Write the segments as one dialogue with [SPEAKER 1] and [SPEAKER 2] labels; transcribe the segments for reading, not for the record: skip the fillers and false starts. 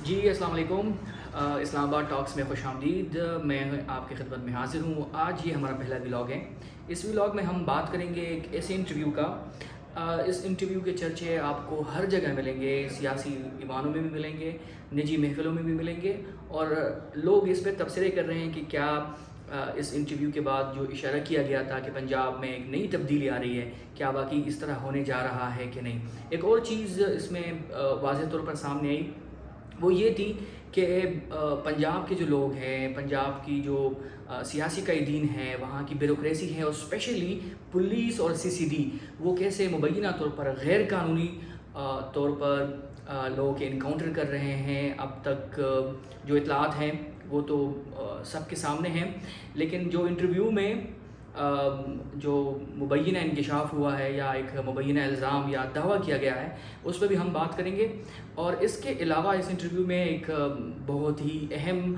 [SPEAKER 1] جی السلام علیکم۔ اسلام آباد ٹاکس میں خوش آمدید۔ میں آپ کی خدمت میں حاضر ہوں۔ آج یہ ہمارا پہلا ولاگ ہے۔ اس ولاگ میں ہم بات کریں گے ایک ایسے انٹرویو کا۔ اس انٹرویو کے چرچے آپ کو ہر جگہ ملیں گے، سیاسی ایوانوں میں بھی ملیں گے، نجی محفلوں میں بھی ملیں گے، اور لوگ اس پہ تبصرے کر رہے ہیں کہ کیا اس انٹرویو کے بعد جو اشارہ کیا گیا تھا کہ پنجاب میں ایک نئی تبدیلی آ رہی ہے، کیا واقعی اس طرح ہونے جا رہا ہے کہ نہیں۔ ایک اور چیز اس میں واضح طور پر سامنے آئی، وہ یہ تھی کہ پنجاب کے جو لوگ ہیں، پنجاب کی جو سیاسی قائدین ہیں، وہاں کی بیوروکریسی ہے، اور اسپیشلی پولیس اور CCD، وہ کیسے مبینہ طور پر غیر قانونی طور پر لوگوں کے انکاؤنٹر کر رہے ہیں۔ اب تک جو اطلاعات ہیں وہ تو سب کے سامنے ہیں، لیکن جو انٹرویو میں جو مبینہ انکشاف ہوا ہے یا ایک مبینہ الزام یا دعویٰ کیا گیا ہے، اس پہ بھی ہم بات کریں گے۔ اور اس کے علاوہ اس انٹرویو میں ایک بہت ہی اہم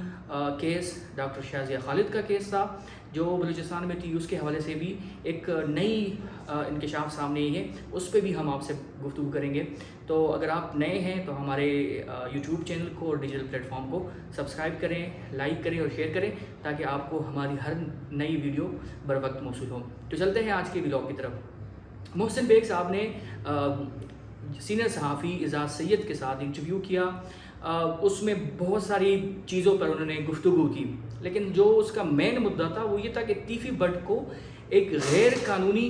[SPEAKER 1] کیس ڈاکٹر شازیہ خالد کا کیس تھا جو بلوچستان میں تھی، اس کے حوالے سے بھی ایک نئی انکشاف سامنے آئی ہے، اس پہ بھی ہم آپ سے گفتگو کریں گے۔ تو اگر آپ نئے ہیں تو ہمارے یوٹیوب چینل کو اور ڈیجیٹل پلیٹ فارم کو سبسکرائب کریں، لائک کریں اور شیئر کریں، تاکہ آپ کو ہماری ہر نئی ویڈیو بر وقت موصول ہو۔ تو چلتے ہیں آج کے ولاگ کی طرف۔ محسن بیگ صاحب نے سینئر صحافی اعزاز سید کے ساتھ انٹرویو کیا۔ اس میں بہت ساری چیزوں پر انہوں نے گفتگو کی، لیکن جو اس کا مین مدعا تھا وہ یہ تھا کہ ٹیفی بٹ کو ایک غیر قانونی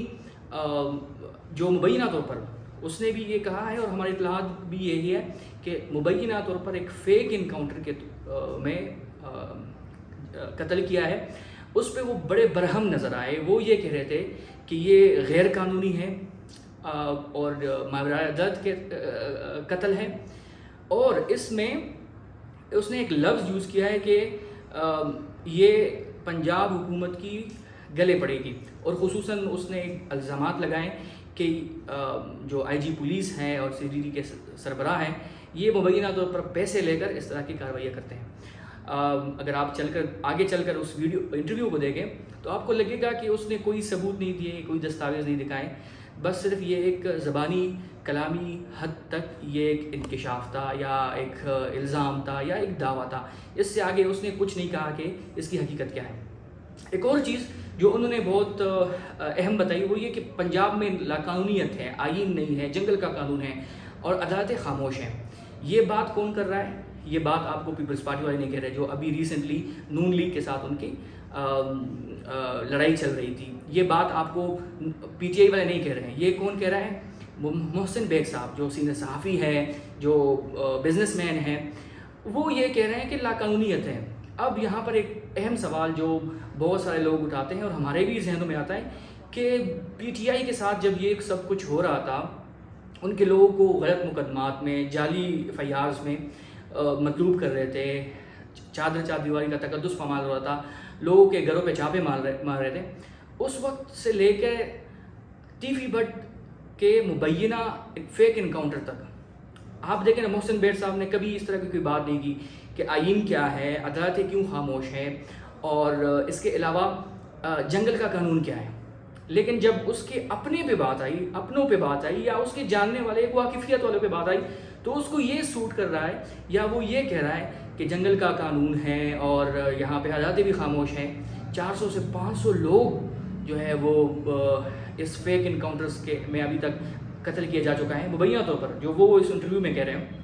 [SPEAKER 1] جو مبینہ طور پر اس نے بھی یہ کہا ہے، اور ہماری اطلاعات بھی یہی ہے کہ مبینہ طور پر ایک فیک انکاؤنٹر کے میں قتل کیا ہے، اس پہ وہ بڑے برہم نظر آئے۔ وہ یہ کہہ رہے تھے کہ یہ غیر قانونی ہے اور ماورائے عدالت کے قتل ہے، اور اس میں اس نے ایک لفظ یوز کیا ہے کہ یہ پنجاب حکومت کی گلے پڑے گی، اور خصوصاً اس نے الزامات لگائے کہ جو IG پولیس ہیں اور CCD کے سربراہ ہیں، یہ مبینہ طور پر پیسے لے کر اس طرح کی کارروائیاں کرتے ہیں۔ اگر آپ آگے چل کر اس انٹرویو کو دیکھیں تو آپ کو لگے گا کہ اس نے کوئی ثبوت نہیں دیے، کوئی دستاویز نہیں دکھائے، بس صرف یہ ایک زبانی کلامی حد تک یہ ایک انکشاف تھا یا ایک الزام تھا یا ایک دعویٰ تھا۔ اس سے آگے اس نے کچھ نہیں کہا کہ اس کی حقیقت کیا ہے۔ ایک اور چیز جو انہوں نے بہت اہم بتائی وہ یہ کہ پنجاب میں لاقانونیت ہے، آئین نہیں ہے، جنگل کا قانون ہے، اور عدالتیں خاموش ہیں۔ یہ بات کون کر رہا ہے؟ یہ بات آپ کو پیپلز پارٹی والے نہیں کہہ رہے، جو ابھی ریسنٹلی نون لیگ کے ساتھ ان کی لڑائی چل رہی تھی۔ یہ بات آپ کو PTI والے نہیں کہہ رہے ہیں۔ یہ کون کہہ رہا ہے؟ محسن بیگ صاحب، جو سینئر صحافی ہے، جو بزنس مین ہیں، وہ یہ کہہ رہے ہیں کہ لاقانونیت ہے۔ اب یہاں پر ایک اہم سوال جو بہت سارے لوگ اٹھاتے ہیں اور ہمارے بھی ذہنوں میں آتا ہے کہ PTI کے ساتھ جب یہ سب کچھ ہو رہا تھا، ان کے لوگوں کو غلط مقدمات میں، جعلی فیاض میں مطلوب کر رہے تھے، چادر دیواری کا تقدس پامال ہو رہا تھا، لوگوں کے گھروں پہ چھاپے مار رہے تھے، اس وقت سے لے کے ٹیفی بٹ کے مبینہ فیک انکاؤنٹر تک آپ دیکھیں نا، محسن بیگ صاحب نے کبھی اس طرح کی کوئی بات نہیں کی کہ آئین کیا ہے، عدالتیں کیوں خاموش ہیں، اور اس کے علاوہ جنگل کا قانون کیا ہے۔ لیکن جب اس کے اپنوں پہ بات آئی یا اس کے جاننے والے ایک واقفیت والے پہ بات آئی، تو اس کو یہ سوٹ کر رہا ہے یا وہ یہ کہہ رہا ہے کہ جنگل کا قانون ہے اور یہاں پہ عدالتیں بھی خاموش ہیں۔ 400 سے 500 لوگ جو ہے وہ اس فیک انکاؤنٹرز میں ابھی تک قتل کیا جا چکا ہے مبینہ طور پر، جو وہ اس انٹرویو میں کہہ رہے ہیں۔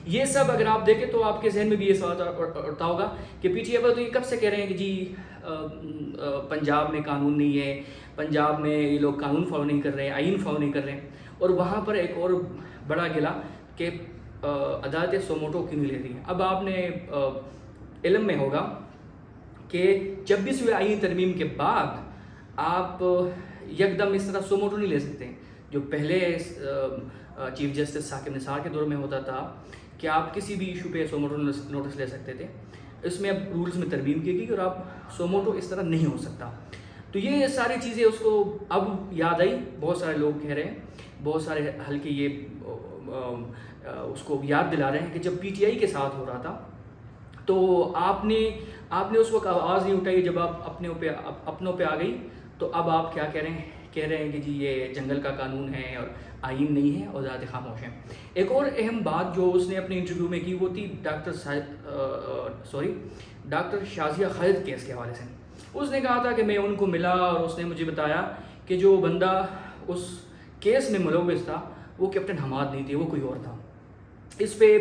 [SPEAKER 1] یہ سب اگر آپ دیکھیں تو آپ کے ذہن میں بھی یہ سوال اٹھتا ہوگا کہ PTI پر تو یہ کب سے کہہ رہے ہیں کہ جی پنجاب میں قانون نہیں ہے، پنجاب میں یہ لوگ قانون فالو نہیں کر رہے ہیں، آئین فالو نہیں کر رہے ہیں، اور وہاں پر ایک اور بڑا گلا کہ عدالتیں سوموٹو کیوں نہیں لے رہی ہیں۔ اب آپ نے علم میں ہوگا کہ 26ویں آئین ترمیم کے بعد آپ یکدم اس طرح سوموٹو نہیں لے سکتے، جو پہلے چیف جسٹس ثاقب نثار کے دور میں ہوتا تھا کہ آپ کسی بھی ایشو پہ سوموٹو نوٹس لے سکتے تھے۔ اس میں اب رولز میں ترمیم کی گئی اور اب سوموٹو اس طرح نہیں ہو سکتا۔ تو یہ ساری چیزیں اس کو اب یاد آئی، بہت سارے لوگ کہہ رہے ہیں، بہت سارے حلقے یہ اس کو یاد دلا رہے ہیں کہ جب PTI کے ساتھ ہو رہا تھا تو آپ نے اس وقت آواز نہیں اٹھائی، جب آپ اپنوں پہ آ گئی تو اب آپ کیا کہہ رہے ہیں کہ جی یہ جنگل کا قانون ہے اور آئین نہیں ہے اور ذات خاموش ہیں۔ ایک اور اہم بات جو اس نے اپنے انٹرویو میں کی وہ تھی ڈاکٹر شازیہ خالد کیس کے حوالے سے۔ اس نے کہا تھا کہ میں ان کو ملا اور اس نے مجھے بتایا کہ جو بندہ اس کیس میں ملوث تھا وہ کیپٹن حماد نہیں تھے، وہ کوئی اور تھا۔ اس پہ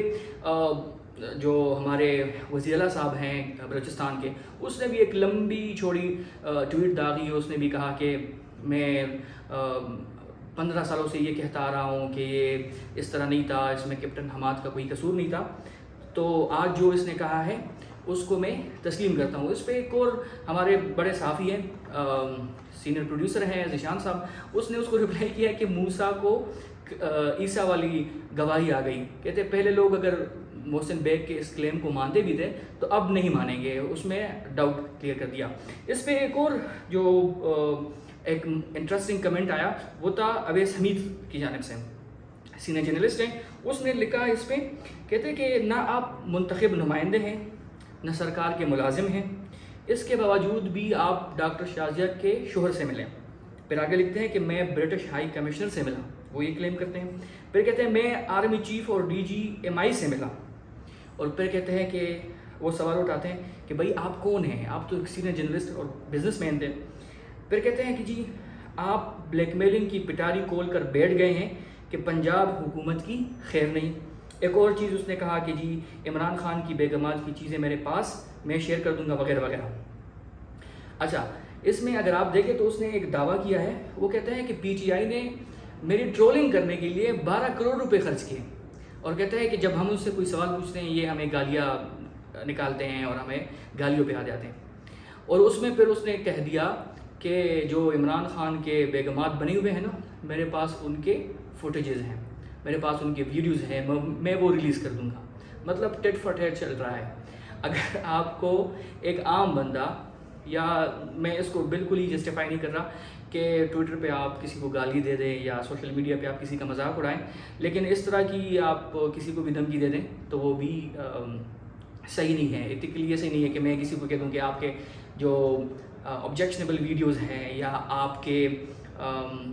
[SPEAKER 1] جو ہمارے وزیر اعلیٰ صاحب ہیں بلوچستان کے، اس نے بھی ایک لمبی چوڑی ٹویٹ داغی، اس نے بھی کہا کہ میں 15 سالوں سے یہ کہتا آ رہا ہوں کہ یہ اس طرح نہیں تھا، اس میں کیپٹن حماد کا کوئی قصور نہیں تھا۔ تو آج جو اس نے کہا ہے اس کو میں تسلیم کرتا ہوں۔ اس پہ ایک اور ہمارے بڑے صحافی ہیں، سینئر پروڈیوسر ہیں ذیشان صاحب، اس نے اس کو رپلائی کیا کہ موسیٰ کو عیسیٰ والی گواہی آ گئی۔ کہتے پہلے لوگ اگر محسن بیگ کے اس کلیم کو مانتے بھی تھے تو اب نہیں مانیں گے، اس میں ڈاؤٹ کلیئر کر دیا۔ اس پہ ایک اور جو ایک انٹرسٹنگ کمنٹ آیا وہ تھا اویس حمید کی جانب سے، سینئر جرنلسٹ ہیں۔ اس نے لکھا اس پہ، کہتے کہ نہ آپ منتخب نمائندے ہیں نہ سرکار کے ملازم ہیں، اس کے باوجود بھی آپ ڈاکٹر شازیہ کے شوہر سے ملیں۔ پھر آگے لکھتے ہیں کہ میں برٹش ہائی کمشنر سے ملا، وہ یہ کلیم کرتے ہیں۔ پھر کہتے ہیں میں آرمی چیف اور DGMI سے ملا، اور پھر کہتے ہیں کہ وہ سوال اٹھاتے ہیں کہ بھائی آپ کون ہیں، آپ تو ایک سینئر جرنلسٹ اور بزنس مین تھے۔ پھر کہتے ہیں کہ جی آپ بلیک میلنگ کی پٹاری کھول کر بیٹھ گئے ہیں کہ پنجاب حکومت کی خیر نہیں۔ ایک اور چیز اس نے کہا کہ جی عمران خان کی بیگمات کی چیزیں میرے پاس، میں شیئر کر دوں گا وغیرہ وغیرہ۔ اچھا، اس میں اگر آپ دیکھیں تو اس نے ایک دعویٰ کیا ہے، وہ کہتے ہیں کہ PTI نے میری ٹرولنگ کرنے کے لیے 12 کروڑ روپے خرچ کیے، اور کہتے ہیں کہ جب ہم ان سے کوئی سوال پوچھتے ہیں یہ ہمیں گالیاں نکالتے ہیں اور ہمیں گالیوں پہ آ جاتے ہیں۔ اور اس میں پھر اس نے کہہ دیا کہ جو عمران خان کے بیگمات بنے ہوئے ہیں نا، میرے پاس ان کے فوٹیجز ہیں، میرے پاس ان کے ویڈیوز ہیں، میں وہ ریلیز کر دوں گا۔ مطلب ٹیٹ فار ٹیٹ چل رہا ہے۔ اگر آپ کو ایک عام بندہ، یا میں اس کو بالکل ہی جسٹیفائی نہیں کر رہا کہ ٹویٹر پہ آپ کسی کو گالی دے دیں یا سوشل میڈیا پہ آپ کسی کا مذاق اڑائیں، لیکن اس طرح کی آپ کسی کو بھی دھمکی دے دیں تو وہ بھی صحیح نہیں ہے۔ ایتھیکلی یہ صحیح نہیں ہے کہ میں کسی کو کہہ دوں کہ آپ کے جو آبجیکشنیبل ویڈیوز ہیں یا آپ کے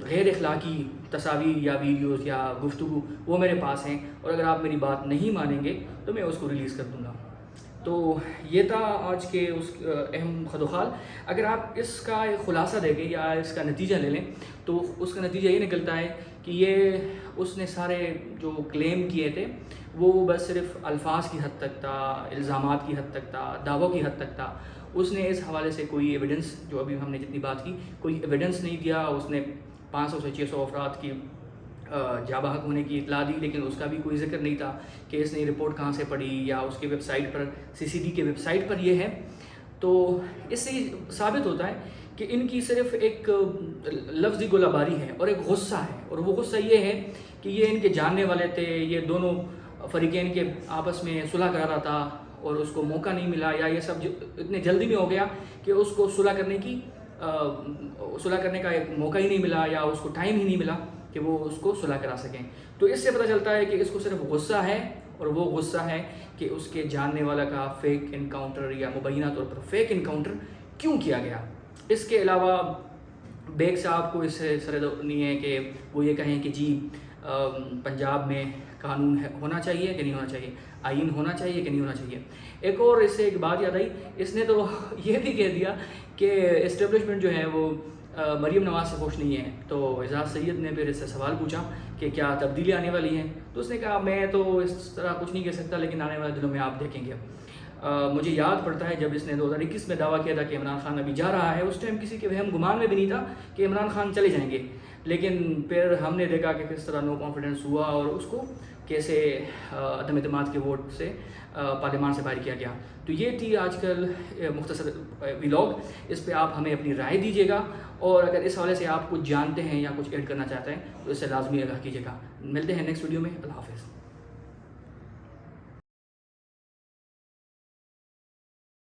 [SPEAKER 1] غیر اخلاقی تصاویر یا ویڈیوز یا گفتگو وہ میرے پاس ہیں، اور اگر آپ میری بات نہیں مانیں گے تو میں اس کو ریلیز کر دوں گا۔ تو یہ تھا آج کے اس اہم خدوخال۔ اگر آپ اس کا خلاصہ دیکھیں یا اس کا نتیجہ لے لیں تو اس کا نتیجہ یہ نکلتا ہے کہ یہ اس نے سارے جو کلیم کیے تھے وہ بس صرف الفاظ کی حد تک تھا، الزامات کی حد تک تھا، دعووں کی حد تک تھا۔ اس نے اس حوالے سے کوئی ایویڈنس، جو ابھی ہم نے جتنی بات کی، کوئی ایویڈنس نہیں دیا۔ اس نے 500 سے 600 افراد کی جاں بحق ہونے کی اطلاع دی، لیکن اس کا بھی کوئی ذکر نہیں تھا کہ اس نے رپورٹ کہاں سے پڑھی یا اس کی ویب سائٹ پر، CCD کے ویب سائٹ پر یہ ہے۔ تو اس سے ثابت ہوتا ہے کہ ان کی صرف ایک لفظی گولہ باری ہے اور ایک غصہ ہے، اور وہ غصہ یہ ہے کہ یہ ان کے جاننے والے تھے، یہ دونوں فریقین کے آپس میں صلح کرا رہا تھا اور اس کو موقع نہیں ملا، یا یہ سب اتنے جلدی میں ہو گیا کہ اس کو صلح کرنے کا ایک موقع ہی نہیں ملا، یا اس کو ٹائم ہی نہیں ملا کہ وہ اس کو صلح کرا سکیں۔ تو اس سے پتہ چلتا ہے کہ اس کو صرف غصہ ہے، اور وہ غصہ ہے کہ اس کے جاننے والا کا فیک انکاؤنٹر یا مبینہ طور پر فیک انکاؤنٹر کیوں کیا گیا۔ اس کے علاوہ بیگ صاحب کو اس سے سرد نہیں ہے کہ وہ یہ کہیں کہ جی پنجاب میں قانون ہونا چاہیے کہ نہیں ہونا چاہیے، آئین ہونا چاہیے کہ نہیں ہونا چاہیے۔ ایک اور اس سے ایک بات یاد آئی، اس نے تو یہ بھی کہہ دیا کہ اسٹیبلشمنٹ جو ہے وہ مریم نواز سے خوش نہیں ہے۔ تو اعجاز سید نے پھر اس سے سوال پوچھا کہ کیا تبدیلی آنے والی ہے، تو اس نے کہا میں تو اس طرح کچھ نہیں کہہ سکتا، لیکن آنے والے دنوں میں آپ دیکھیں گے۔ مجھے یاد پڑتا ہے جب اس نے 2021 میں دعویٰ کیا تھا کہ عمران خان ابھی جا رہا ہے، اس ٹائم کسی کے وہم گمان میں بھی نہیں تھا کہ عمران خان چلے جائیں گے، لیکن پھر ہم نے دیکھا کہ کس طرح نو کانفیڈنس ہوا اور اس کو کیسے عدم اعتماد کے ووٹ سے پارلیمان سے باہر کیا گیا۔ تو یہ تھی آج کل مختصر ولاگ، اس پہ آپ ہمیں اپنی رائے دیجیے گا، اور اگر اس حوالے سے آپ کچھ جانتے ہیں یا کچھ ایڈ کرنا چاہتے ہیں تو اس سے لازمی آگاہ کیجیے گا۔ ملتے ہیں نیکسٹ ویڈیو میں، اللہ حافظ۔